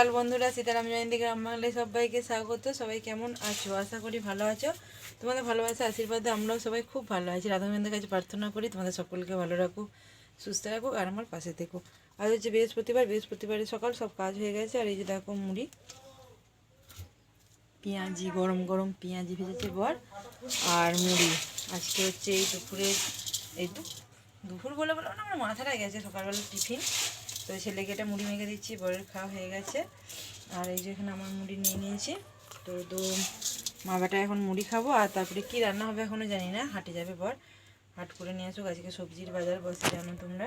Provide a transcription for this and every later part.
সকাল বন্ধুরা, সীতারাম জয়ন্তী গ্রাম বাংলায় সবাইকে স্বাগত। সবাই কেমন আছো? আশা করি ভালো আছো। তোমাদের ভালোবাসা আশীর্বাদে আমরাও সবাই খুব ভালো আছি। রাধাগোবিন্দের কাছে প্রার্থনা করি তোমাদের সকলকে ভালো রাখুক, সুস্থ রাখুক আর আমার পাশে থেকো। আজ হচ্ছে বৃহস্পতিবারের সকাল, সব কাজ হয়ে গেছে। আর এই যে দেখো মুড়ি, পেঁয়াজি, গরম গরম পেঁয়াজি ভেজেছে বর, আর মুড়ি। আজকে হচ্ছে এই দুপুরের, এই দুপুর বলে বলে না, আমার মাথাটা গেছে, সকালবেলা টিফিন। তো ছেলেকে এটা মুড়ি মেখে দিচ্ছি, বরের খাওয়া হয়ে গেছে। আর এই যে এখানে আমার মুড়ি নিয়ে নিয়েছি। তো মা বেটা এখন মুড়ি খাবো, আর তারপরে কি রান্না হবে এখনও জানি না। হাটে যাবে বর, হাট করে নিয়ে আসুক। আজকে সবজির বাজার বসে, জানো তোমরা।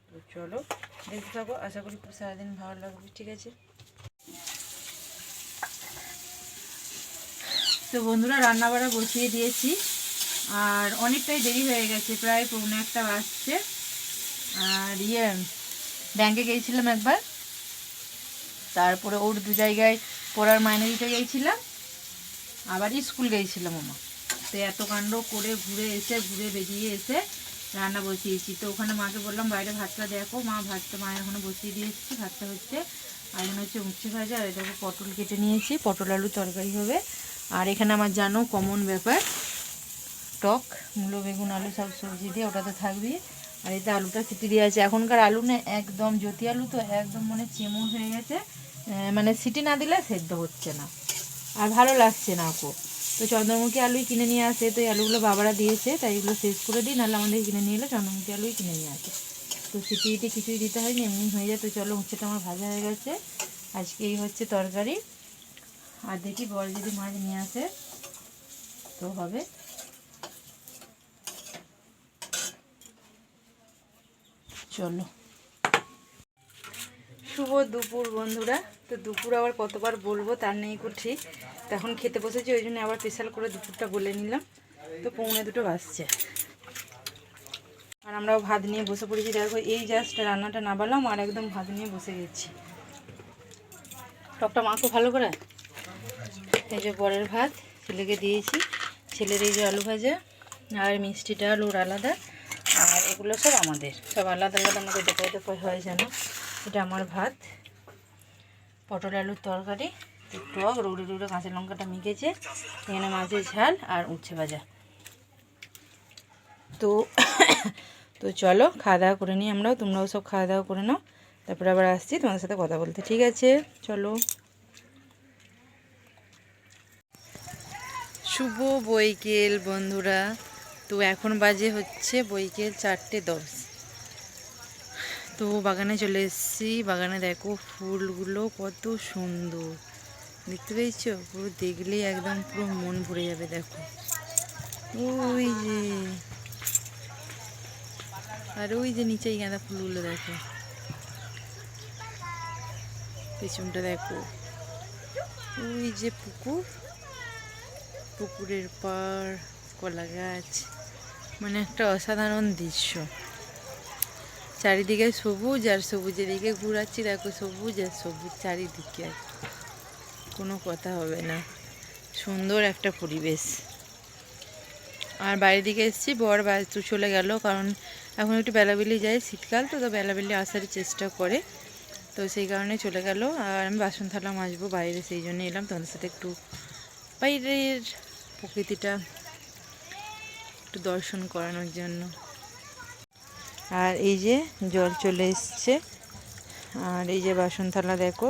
তো চলো দেখতে থাকো, আশা করি খুব সারাদিন ভালো লাগবে। ঠিক আছে। তো বন্ধুরা, রান্না বাড়া বসিয়ে দিয়েছি, আর অনেকটাই দেরি হয়ে গেছে, প্রায় 1:45 বাজছে। আর ব্যাংকে গিয়েছিলাম একবার, তারপরে ওর 2 জায়গায় পড়ার মাইনে দিতে গিয়েছিলাম, আবার স্কুল গিয়েছিলাম আমার। তো এত কাণ্ড করে ঘুরে বেরিয়ে এসে রান্না বসিয়েছি। তো ওখানে মাকে বললাম বাইরে ভাতটা দেখো। মায়ের ওখানে বসিয়ে দিয়ে এসেছি, ভাতটা হচ্ছে। আর এখানে হচ্ছে উচ্ছে ভাজা, আর দেখো পটল কেটে নিয়েছি, পটল আলু তরকারি হবে। আর এখানে আমার জানো কমন ব্যাপার, টক মূলো বেগুন আলু সব সবজি দিয়ে, ওটা তো থাকবেই। আর এতে আলুটা সিটি দিয়ে আছে। এখনকার আলু না একদম জ্যোতি আলু, তো একদম মানে চেমো হয়ে গেছে, মানে সিটি না দিলে সেদ্ধ হচ্ছে না, আর ভালো লাগছে না ওকে। তো চন্দ্রমুখী আলুই কিনে নিয়ে আসে, তো এই আলুগুলো বাবারা দিয়েছে, তাই এগুলো শেষ করে দিই, নাহলে আমাদের কিনে নিয়ে এলে চন্দ্রমুখী আলুই কিনে নিয়ে আসে। তো সিটি কিছুই দিতে হয়নি, এমনি হয়ে যায়। তো চলো, উচ্ছেটা আমার ভাজা হয়ে গেছে। আজকে এই হচ্ছে তরকারি। আর দেখি বর যদি মাছ নিয়ে আসে তো হবে। চলো, শুভ দুপুর বন্ধুরা। তো দুপুর আবার কতবার বলবো তার নেই ঠিক। তো এখন খেতে বসেছি, ওই জন্য আবার স্পেশাল করে দুপুরটা বলে নিলাম। তো 1:45 বাজছে, আর আমরাও ভাত নিয়ে বসে পড়েছি। দেখো এই জাস্ট রান্নাটা নামালাম, আর একদম ভাত নিয়ে বসে গেছি। টকটা মাখো ভালো করে। এই যে বরের ভাত ছেলেকে দিয়েছি, ছেলের এই যে আলু ভাজা, আর মিষ্টি ডাল ওর আলাদা, আর এগুলো সব আমাদের, সব আলাদা আলাদা, আমাদের দোপায় হয় যেন। এটা আমার ভাত, পটল আলুর তরকারি, টক রৌড়ে কাঁচা লঙ্কাটা মেখেছে, এখানে মাছের ঝাল আর উচ্ছে ভাজা। তো তো চলো খাওয়া দাওয়া করে নিই আমরাও, তোমরাও সব খাওয়া দাওয়া করে নাও, তারপরে আবার আসছি তোমাদের সাথে কথা বলতে। ঠিক আছে, চলো। শুভ বৈকেল বন্ধুরা। তো এখন বাজে হচ্ছে বৈকেল 4:10। তো বাগানে চলে এসেছি। বাগানে দেখো ফুলগুলো কত সুন্দর, দেখতে পেয়েছো? পুরো দেখলেই একদম পুরো মন ভরে যাবে। দেখো ওই যে, আর ওই যে নিচেই গাঁদা ফুলগুলো দেখো, পেছনটা দেখো, ওই যে পুকুরের পাড়, কলা গাছ, মানে একটা অসাধারণ দৃশ্য। চারিদিকে সবুজ, আর সবুজের দিকে ঘুরাচ্ছি, দেখো সবুজ আর সবুজ চারিদিকে, কোনো কথা হবে না। সুন্দর একটা পরিবেশ। আর বাইরের দিকে এসেছি, বর বাস্তু চলে গেল, কারণ এখন একটু বেলাবেলি যায়, শীতকাল তো বেলাবেলি আসার চেষ্টা করে, তো সেই কারণে চলে গেল। আর আমি বাসন থালা মাজবো বাইরে, সেই জন্য এলাম তোমাদের সাথে একটু বাইরের প্রকৃতিটা একটু দর্শন করানোর জন্য। আর এই যে জল চলে এসছে, আর এই যে বাসন থালা দেখো।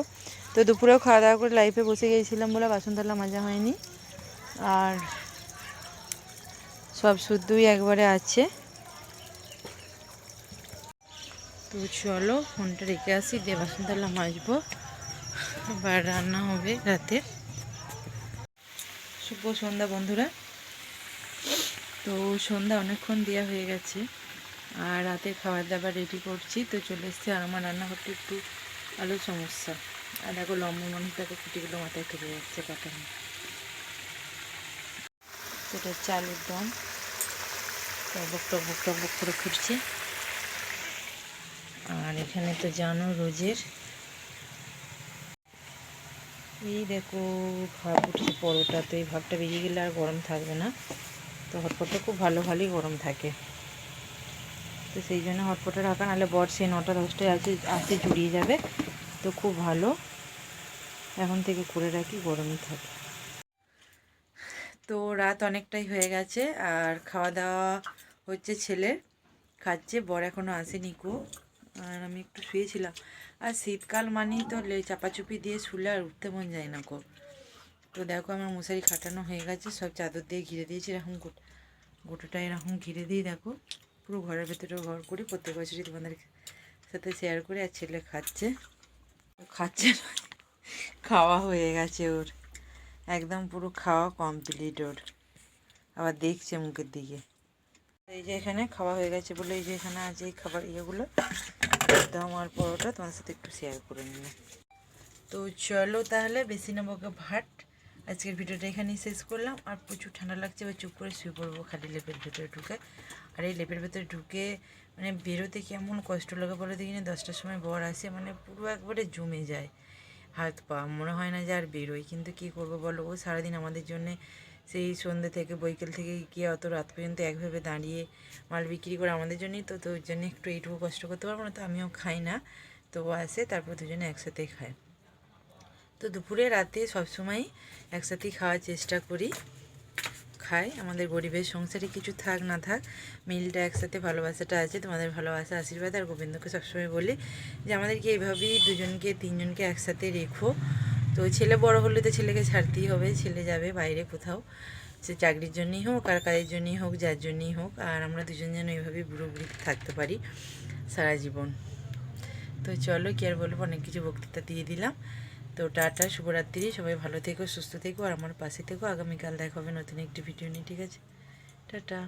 তো দুপুরেও খাওয়া দাওয়া করে লাইফে বসে গিয়েছিলাম বলে বাসন থালা মাজা হয়নি, আর সব শুদ্ধই একবারে আছে। তো চলো ফোনটা রেখে আসি, দিয়ে বাসন থালা মাজবো, আবার রান্না হবে রাতে। শুভ সন্ধ্যা বন্ধুরা। তো সন্ধ্যা অনেকক্ষণ দেওয়া হয়ে গেছে, আর রাতে খাবার দাবার রেডি করছি। তো চলে এসছে, আর আমার রান্না করতে একটু আলোর সমস্যা। আর দেখো লম্বা মানুষটাকে কুটিগুলো মাথায় থেকে যাচ্ছে কাটানো। এটা হচ্ছে আলুর দম, টকবক করে ফুটছে। আর এখানে তো জানো রোজের, এই দেখো ভাপ উঠছে পরোটা। তো এই ভাপটা বেরিয়ে গেলে আর গরম থাকবে না, তো হটপটটা খুব ভালোই গরম থাকে। তো সেই জন্য হটপটে রাখা, নাহলে বর সে 9টা 10টায় আসে জুড়িয়ে যাবে। তো খুব ভালো এখন থেকে করে রাখি, গরমই থাকে। তো রাত অনেকটাই হয়ে গেছে আর খাওয়া দাওয়া হচ্ছে, ছেলের খাচ্ছে, বর এখনও আসেনি কো। আর আমি একটু শুয়েছিলাম। আর শীতকাল মানেই তো চাপাচুপি দিয়ে শুলে আর উঠতে মন যায় না কো। তো দেখো আমার মশারি খাটানো হয়ে গেছে, সব চাদর দিয়ে ঘিরে দিয়েছি, এরকম গোটাটা এরকম ঘিরে দিই। দেখো পুরো ঘরের ভেতরেও ঘর করি, প্রত্যেক বছরই তোমাদের সাথে শেয়ার করি। আর ছেলে খাচ্ছে খাচ্ছে না, খাওয়া হয়ে গেছে ওর, একদম পুরো খাওয়া কমপ্লিট ওর। আবার দেখছে মুখের দিকে। এই যে এখানে খাওয়া হয়ে গেছে বলে এই যে এখানে আছে এই খাবার ইয়েগুলো, একদম আর পরোটা তোমার সাথে একটু শেয়ার করে নিলাম। তো চলো তাহলে, বেশি নেবো ভাত। আজকের ভিডিওটা এখানেই শেষ করলাম। আর প্রচুর ঠান্ডা লাগছে, এবার চুপ করে শুয়ে পড়বো খালি লেপের ভেতরে ঢুকে। আর এই লেপের ভেতরে ঢুকে মানে বেরোতে কেমন কষ্ট লাগে বলে দেখি না। 10টার সময় বর আসে, মানে পুরো একবারে জমে যায় হাত পা, মনে হয় না যে আর বেরোই। কিন্তু কী করবো বলো, ও সারাদিন আমাদের জন্যে সেই সন্ধ্যে থেকে বৈকাল থেকে গিয়ে অত রাত পর্যন্ত একভাবে দাঁড়িয়ে মাল বিক্রি করে আমাদের জন্যই। তো ওর জন্য একটু এইটুকু কষ্ট করতে পারবো না। তো আমিও খাই না, তো ও আসে, তারপর দুজনে একসাথেই খায়। তো দুপুরে রাতে সবসময় একসাথেই খাওয়ার চেষ্টা করি, খাই। আমাদের গরিবের সংসারে কিছু থাক না থাক, মিলটা একসাথে, ভালোবাসাটা আছে। তোমাদের ভালোবাসা, আশীর্বাদ আর গোবিন্দকে সবসময় বলি যে আমাদেরকে এইভাবেই দুজনকে তিনজনকে একসাথে রেখো। তো ছেলে বড় হলে তো ছেলেকে ছাড়তেই হবে, ছেলে যাবে বাইরে কোথাও, সে চাকরির জন্যই হোক আর কাজের জন্যই হোক, যার জন্যই হোক। আর আমরা দুজন যেন এইভাবেই বুড়ো বুড়িতে থাকতে পারি সারা জীবন। তো চলো কি আর বলবো, অনেক কিছু বক্তৃতা দিয়ে দিলাম। তো টাটা, শুভরাত্রি, সবাই ভালো থেকো, সুস্থ থেকো আর আমার পাশে থেকো। আগামীকাল দেখা হবে নতুন একটি ভিডিও নিয়ে, ঠিক আছে? টাটা।